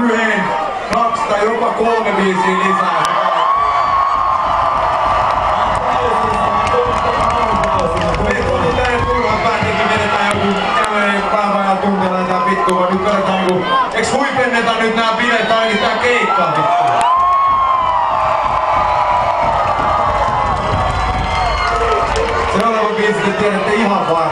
yhden, 2 tai jopa 3 biisiä lisää. Nyt katsotaan niinku, eiks huipenneta nyt nää bileet ainakin tää keikkaa vittu? Seuraava biisi te tiedätte ihan varmaan.